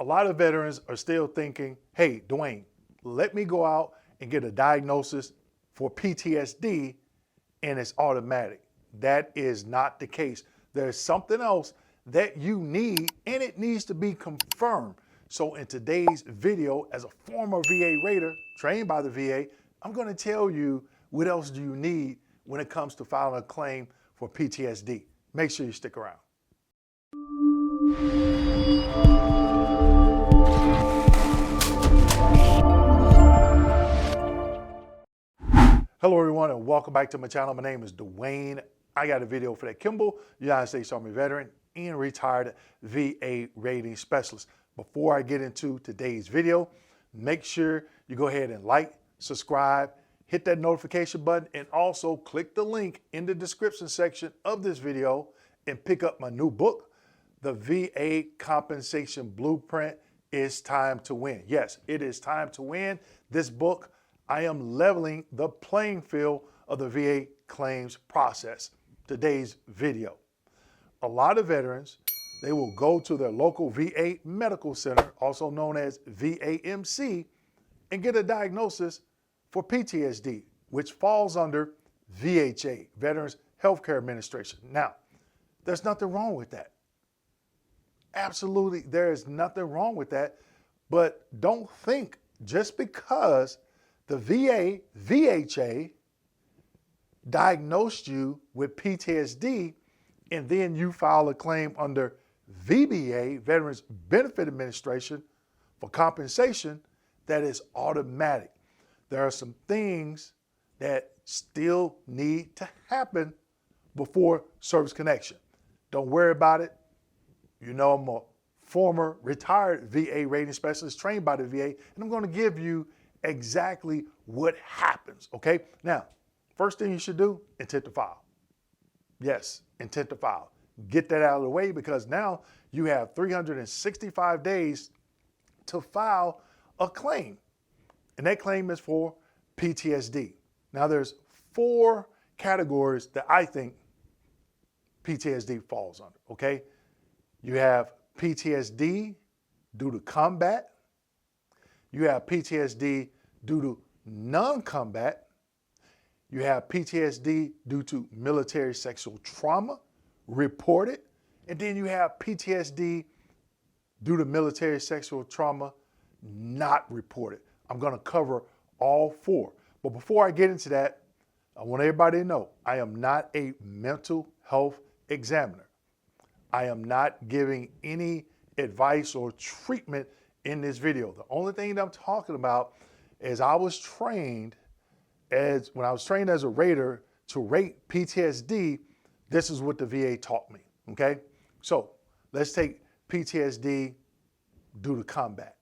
A lot of veterans are still thinking, hey, Dwayne, let me go out and get a diagnosis for PTSD and it's automatic. That is not the case. There's something else that you need and it needs to be confirmed. So in today's video, as a former VA rater trained by the VA, I'm going to tell you what else do you need when it comes to filing a claim for PTSD. Make sure you stick around. Hello everyone and welcome back to my channel. My name is Dwayne. I got a video for that Kimball, United States Army veteran and retired VA rating specialist. Before I get into today's video, make sure you go ahead and like, subscribe, hit that notification button, and also click the link in the description section of this video and pick up my new book, The VA Compensation Blueprint. It's time to win. Yes, it is time to win. This book, I am leveling the playing field of the VA claims process. Today's video. A lot of veterans, they will go to their local VA medical center, also known as VAMC, and get a diagnosis for PTSD, which falls under VHA, Veterans Healthcare Administration. Now, there's nothing wrong with that. Absolutely, there is nothing wrong with that, but don't think just because the VHA diagnosed you with PTSD and then you file a claim under VBA, Veterans Benefit Administration, for compensation, that is automatic. There are some things that still need to happen before service connection. Don't worry about it. You know, I'm a former retired VA rating specialist trained by the VA, and I'm going to give you exactly what happens, okay? Now, first thing you should do, intent to file. Yes, intent to file. Get that out of the way because now you have 365 days to file a claim. And that claim is for PTSD. Now there's 4 categories that I think PTSD falls under, okay? You have PTSD due to combat. You have PTSD due to non-combat. You have PTSD due to military sexual trauma reported. And then you have PTSD due to military sexual trauma not reported. I'm going to cover all 4. But before I get into that, I want everybody to know I am not a mental health examiner. I am not giving any advice or treatment in this video. The only thing that I'm talking about is when I was trained as a rater to rate PTSD, this is what the VA taught me, okay? So let's take PTSD due to combat.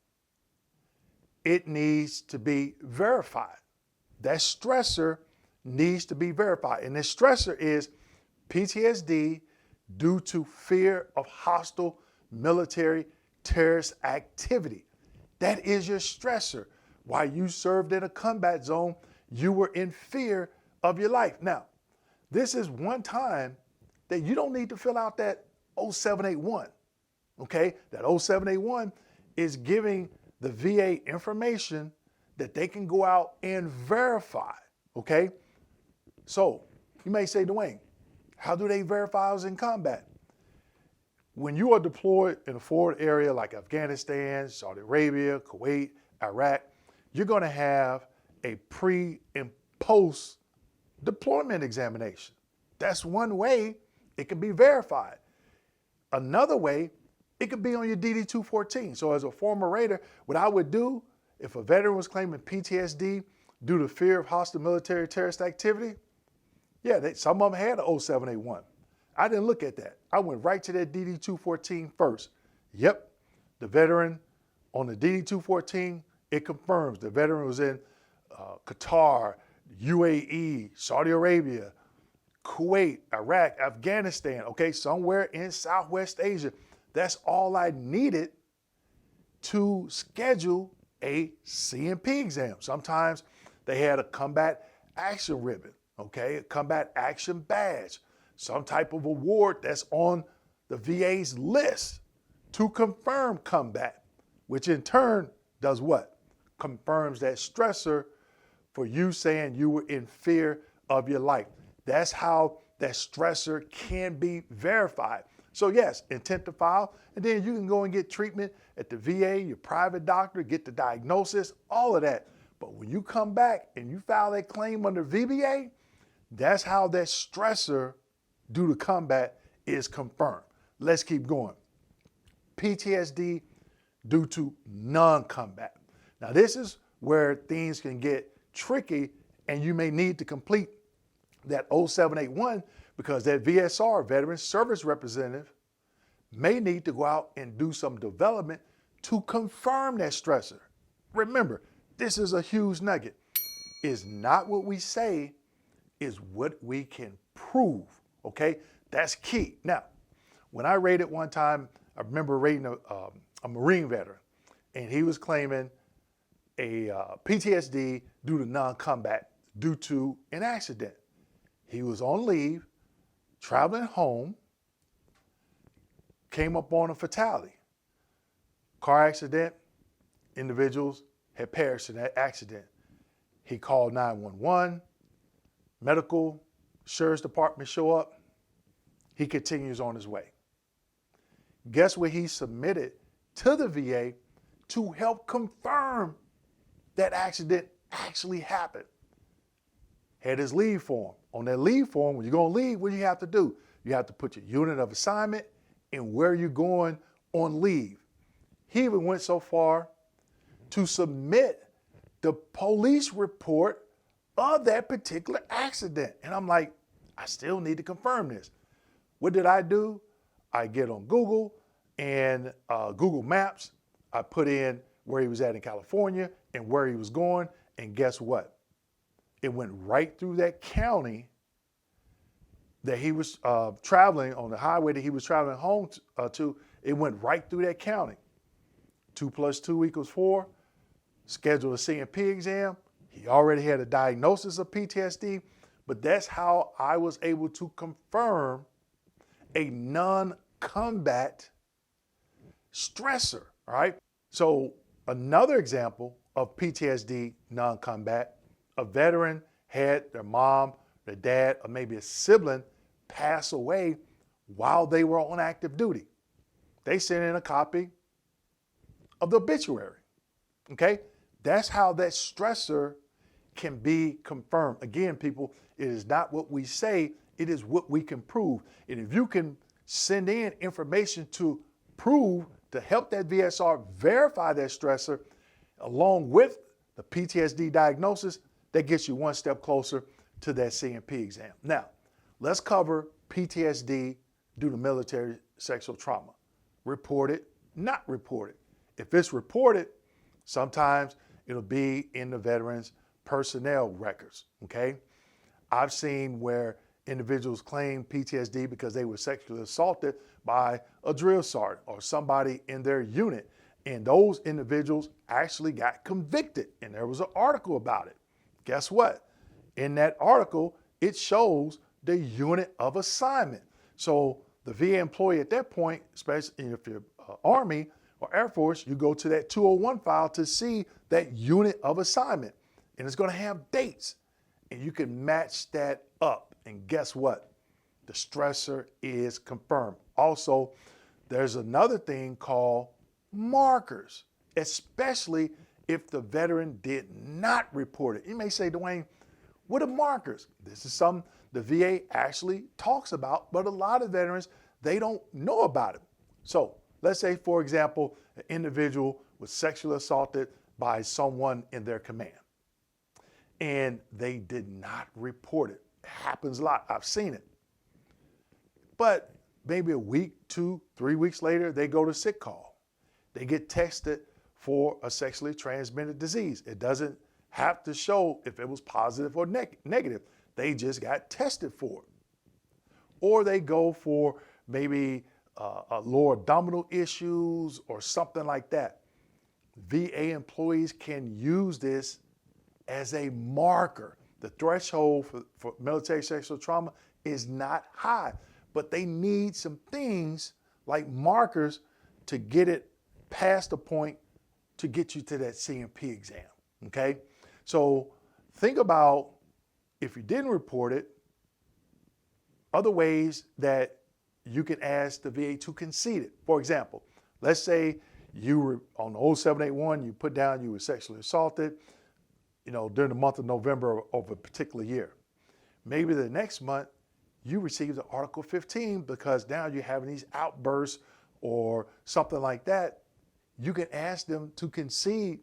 It needs to be verified. That stressor needs to be verified. And this stressor is PTSD due to fear of hostile military terrorist activity. That is your stressor. While you served in a combat zone, you were in fear of your life. Now, this is one time that you don't need to fill out that 0781, okay? That 0781 is giving the VA information that they can go out and verify, okay? So you may say, Dwayne, how do they verify I was in combat? When you are deployed in a forward area like Afghanistan, Saudi Arabia, Kuwait, Iraq, you're going to have a pre and post deployment examination. That's one way it can be verified. Another way, it could be on your DD-214. So as a former rater, what I would do if a veteran was claiming PTSD due to fear of hostile military terrorist activity, yeah, some of them had an 0781. I didn't look at that. I went right to that DD-214 first. Yep, the veteran on the DD-214, it confirms the veteran was in Qatar, UAE, Saudi Arabia, Kuwait, Iraq, Afghanistan, okay, somewhere in Southwest Asia. That's all I needed to schedule a CMP exam. Sometimes they had a combat action ribbon, okay, a combat action badge, some type of award that's on the VA's list to confirm combat. which in turn does what? Confirms that stressor for you saying you were in fear of your life. That's how that stressor can be verified. So yes, intent to file, and then you can go and get treatment at the VA, your private doctor, get the diagnosis, all of that. But when you come back and you file that claim under VBA, that's how that stressor due to combat is confirmed. Let's keep going. PTSD due to non-combat. Now this is where things can get tricky and you may need to complete that 0781 because that VSR, Veteran Service Representative, may need to go out and do some development to confirm that stressor. Remember, this is a huge nugget. It's not what we say, is what we can prove, okay? That's key. Now, when I rated one time, I remember rating a Marine veteran, and he was claiming a PTSD due to non-combat, due to an accident. He was on leave, traveling home, came up on a fatality. Car accident, individuals had perished in that accident. He called 911, medical, insurance department show up. He continues on his way. Guess what he submitted to the VA to help confirm that accident actually happened? Had his leave form. On that leave form, when you're going to leave, what do you have to do? You have to put your unit of assignment and where you're going on leave. He even went so far to submit the police report of that particular accident. And I'm like, I still need to confirm this. What did I do? I get on Google and Google Maps. I put in where he was at in California and where he was going. And guess what? It went right through that county that he was traveling on, the highway that he was traveling home to. It went right through that county. 2 + 2 = 4. Scheduled a C&P exam. He already had a diagnosis of PTSD, but that's how I was able to confirm a non-combat stressor, all right? So another example of PTSD non-combat, a veteran had their mom, their dad, or maybe a sibling pass away while they were on active duty. They sent in a copy of the obituary, okay? That's how that stressor can be confirmed. Again, people, it is not what we say, it is what we can prove. And if you can send in information to prove, to help that VSR verify that stressor, along with the PTSD diagnosis, that gets you one step closer to that C&P exam. Now, let's cover PTSD due to military sexual trauma. Reported, not reported. If it's reported, sometimes it'll be in the veterans' personnel records, okay? I've seen where individuals claim PTSD because they were sexually assaulted by a drill sergeant or somebody in their unit, and those individuals actually got convicted, and there was an article about it. Guess what? In that article, it shows the unit of assignment. So the VA employee at that point, especially if you're Army or Air Force, you go to that 201 file to see that unit of assignment, and it's going to have dates, and you can match that up. And guess what? The stressor is confirmed. Also, there's another thing called markers, especially if the veteran did not report it. You may say, Dwayne, what are markers? This is something the VA actually talks about, but a lot of veterans, they don't know about it. So let's say, for example, an individual was sexually assaulted by someone in their command, and they did not report it. It happens a lot. I've seen it. But maybe a week, 2, 3 weeks later, they go to sick call. They get tested for a sexually transmitted disease. It doesn't have to show if it was positive or negative. They just got tested for it. Or they go for maybe lower abdominal issues or something like that. VA employees can use this as a marker. The threshold for military sexual trauma is not high, but they need some things like markers to get it past the point to get you to that CMP exam, okay? So think about, if you didn't report it, other ways that you can ask the VA to concede it. For example, let's say you were on the 0781, you put down you were sexually assaulted, during the month of November of a particular year. Maybe the next month you received an Article 15 because now you're having these outbursts or something like that. You can ask them to concede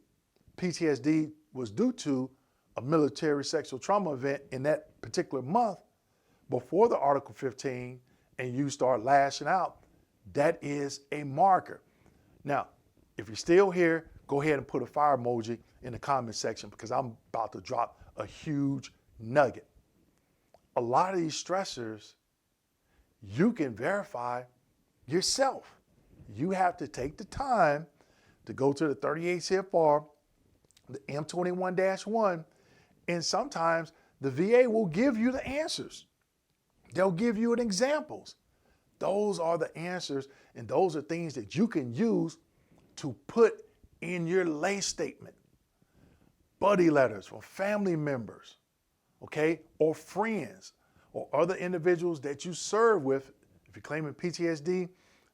PTSD was due to a military sexual trauma event in that particular month before the Article 15, and you start lashing out. That is a marker. Now, if you're still here, go ahead and put a fire emoji in the comment section, because I'm about to drop a huge nugget. A lot of these stressors you can verify yourself. You have to take the time to go to the 38 CFR, the M21-1, and sometimes the VA will give you the answers. They'll give you examples. Those are the answers, and those are things that you can use to put in your lay statement. Buddy letters from family members, okay, or friends, or other individuals that you serve with. If you're claiming PTSD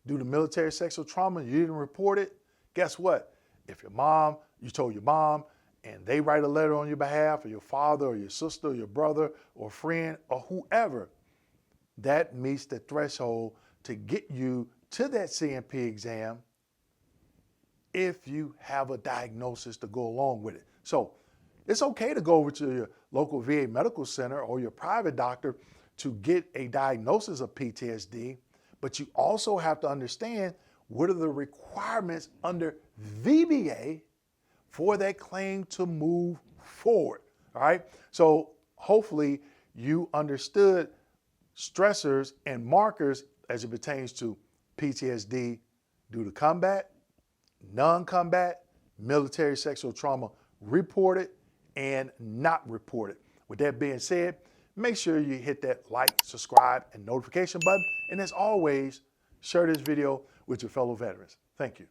due to military sexual trauma and you didn't report it, guess what? If you told your mom, and they write a letter on your behalf, or your father, or your sister, or your brother, or friend, or whoever, that meets the threshold to get you to that CMP exam if you have a diagnosis to go along with it. So it's okay to go over to your local VA medical center or your private doctor to get a diagnosis of PTSD, but you also have to understand what are the requirements under VBA for that claim to move forward, all right? So hopefully you understood stressors and markers as it pertains to PTSD due to combat, non-combat, military sexual trauma reported and not reported. With that being said, make sure you hit that like, subscribe, and notification button. And as always, share this video with your fellow veterans. Thank you.